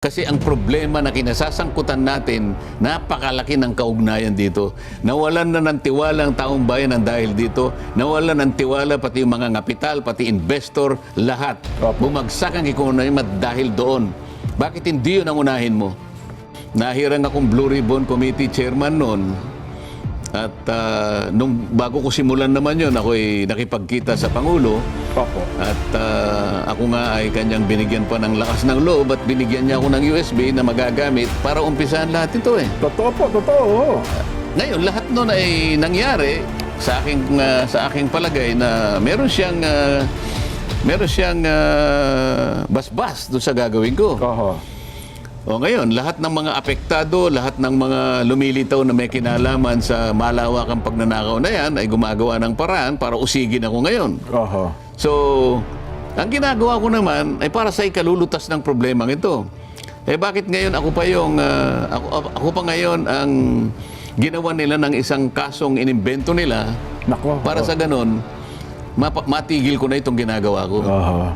Kasi ang problema na kinasasangkutan natin, napakalaki ng kaugnayan dito. Nawalan na ng tiwala ang taong bayan ng dahil dito. Nawalan ng tiwala pati yung mga kapital, pati investor, lahat. Bumagsak ang ekonomiya dahil doon. Bakit hindi yun ang unahin mo? Nahirang akong Blue Ribbon Committee chairman noon. At nung bago ko simulan naman yun, ako'y nakipagkita sa Pangulo. Opo. At ako nga ay kanyang binigyan pa ng lakas ng loob at binigyan niya ako ng USB na magagamit para umpisahan lahat ito eh. Totoo po, totoo. Ngayon, lahat nun ay nangyari sa aking palagay na meron siyang basbas doon sa gagawin ko. Oho. O ngayon, lahat ng mga apektado, lahat ng mga lumilitaw na may kinalaman sa malawakang pagnanakaw na yan ay gumagawa ng paraan para usigin ako ngayon. Oho. So, ang ginagawa ko naman ay para sa ikalulutas ng problemang ito. Eh bakit ngayon ako pa ngayon ang ginawa nila ng isang kasong inimbento nila Nako. para sa ganon, matigil ko na itong ginagawa ko. Oho.